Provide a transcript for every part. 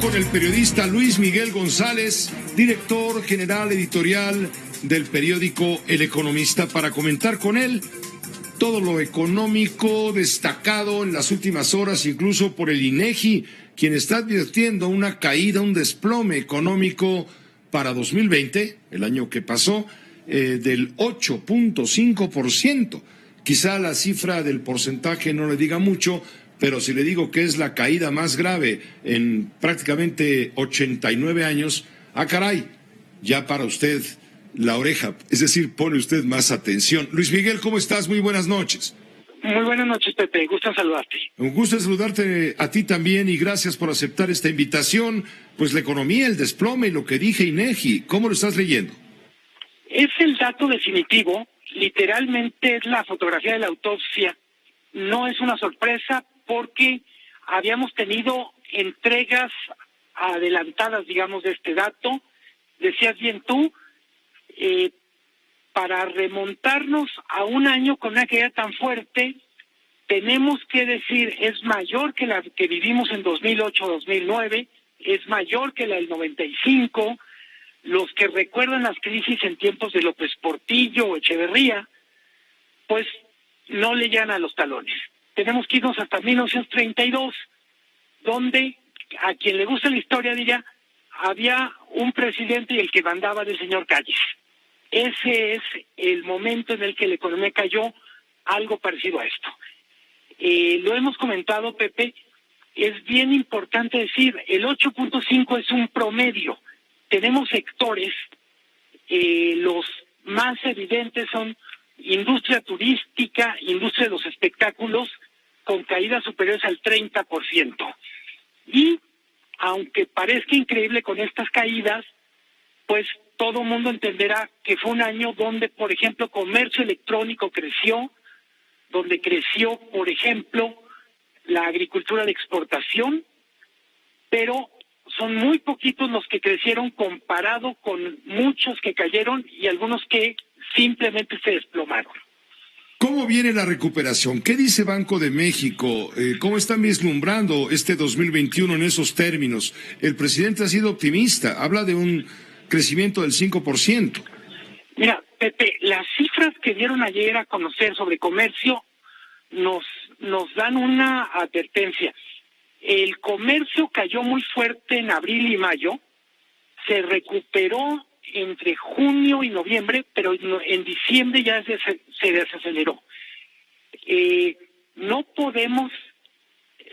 con el periodista Luis Miguel González, director general editorial del periódico El Economista, para comentar con él todo lo económico destacado en las últimas horas, incluso por el INEGI, quien está advirtiendo una caída, un desplome económico para 2020, el año que pasó, del 8.5%. Quizá la cifra del porcentaje no le diga mucho, pero si le digo que es la caída más grave en prácticamente 89 años, caray, ya para usted la oreja, es decir, pone usted más atención. Luis Miguel, ¿cómo estás? Muy buenas noches. Muy buenas noches, Pepe. Gusto saludarte. Un gusto saludarte a ti también y gracias por aceptar esta invitación. Pues la economía, el desplome, lo que dije INEGI, ¿cómo lo estás leyendo? Es el dato definitivo, literalmente es la fotografía de la autopsia. No es una sorpresa porque habíamos tenido entregas adelantadas, digamos, de este dato. Decías bien tú, para remontarnos a un año con una caída tan fuerte, tenemos que decir, es mayor que la que vivimos en 2008-2009, es mayor que la del 95. Los que recuerdan las crisis en tiempos de López Portillo o Echeverría, pues no le llegan a los talones. Tenemos que irnos hasta 1932, donde a quien le gusta la historia diría, había un presidente y el que mandaba del señor Calles. Ese es el momento en el que la economía cayó, algo parecido a esto. Lo hemos comentado, Pepe, es bien importante decir, el 8.5 es un promedio. Tenemos sectores, los más evidentes son industria turística, industria de los espectáculos, con caídas superiores al 30%. Y aunque parezca increíble con estas caídas, pues todo el mundo entenderá que fue un año donde, por ejemplo, comercio electrónico creció, donde creció, por ejemplo, la agricultura de exportación, pero son muy poquitos los que crecieron comparado con muchos que cayeron y algunos que simplemente se desplomaron. ¿Cómo viene la recuperación? ¿Qué dice Banco de México? ¿Cómo están vislumbrando este 2021 en esos términos? El presidente ha sido optimista, habla de un crecimiento del 5%. Mira, Pepe, las cifras que dieron ayer a conocer sobre comercio nos dan una advertencia. El comercio cayó muy fuerte en abril y mayo, se recuperó entre junio y noviembre, pero en diciembre ya se desaceleró. No podemos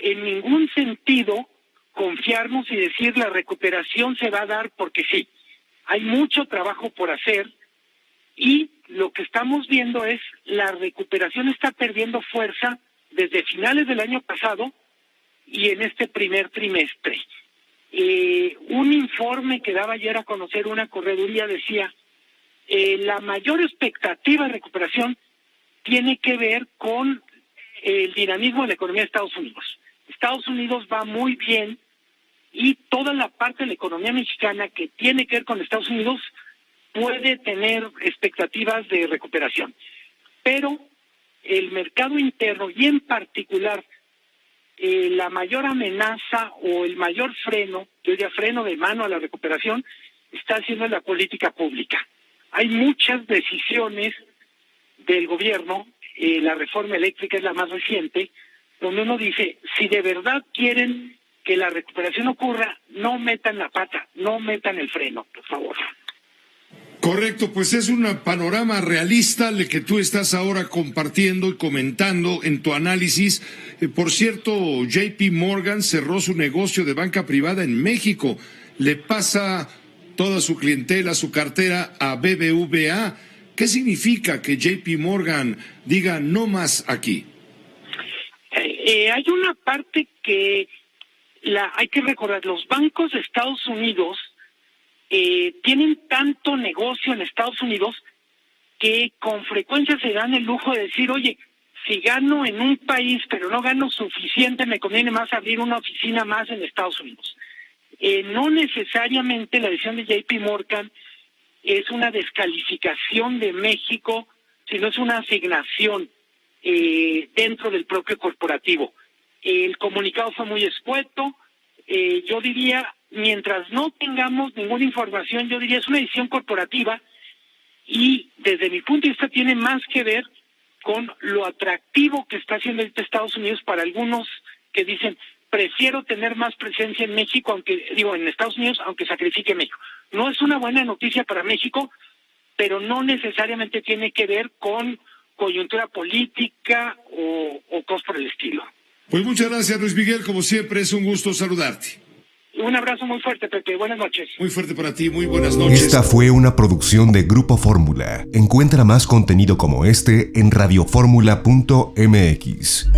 en ningún sentido confiarnos y decir la recuperación se va a dar porque sí. Hay mucho trabajo por hacer y lo que estamos viendo es la recuperación está perdiendo fuerza desde finales del año pasado y en este primer trimestre. Un informe que daba ayer a conocer una correduría decía la mayor expectativa de recuperación tiene que ver con el dinamismo de la economía de Estados Unidos. Estados Unidos va muy bien y toda la parte de la economía mexicana que tiene que ver con Estados Unidos puede tener expectativas de recuperación. Pero el mercado interno y en particular la mayor amenaza o el mayor freno, yo diría freno de mano a la recuperación, está haciendo la política pública. Hay muchas decisiones del gobierno, la reforma eléctrica es la más reciente, donde uno dice, si de verdad quieren que la recuperación ocurra, no metan la pata, no metan el freno, por favor. Correcto, pues es un panorama realista el que tú estás ahora compartiendo y comentando en tu análisis. Por cierto, JP Morgan cerró su negocio de banca privada en México. Le pasa toda su clientela, su cartera a BBVA. ¿Qué significa que JP Morgan diga no más aquí? Hay una parte que hay que recordar, los bancos de Estados Unidos tienen tanto negocio en Estados Unidos que con frecuencia se dan el lujo de decir, oye, si gano en un país pero no gano suficiente, me conviene más abrir una oficina más en Estados Unidos. No necesariamente la decisión de JP Morgan es una descalificación de México, sino es una asignación dentro del propio corporativo. El comunicado fue muy escueto, yo diría mientras no tengamos ninguna información, yo diría es una decisión corporativa y desde mi punto de vista tiene más que ver con lo atractivo que está haciendo Estados Unidos para algunos que dicen prefiero tener más presencia en México, en Estados Unidos, aunque sacrifique México. No es una buena noticia para México, pero no necesariamente tiene que ver con coyuntura política o cosas por el estilo. Pues muchas gracias, Luis Miguel, como siempre es un gusto saludarte. Un abrazo muy fuerte, Pepe. Buenas noches. Muy fuerte para ti, muy buenas noches. Esta fue una producción de Grupo Fórmula. Encuentra más contenido como este en radioformula.mx.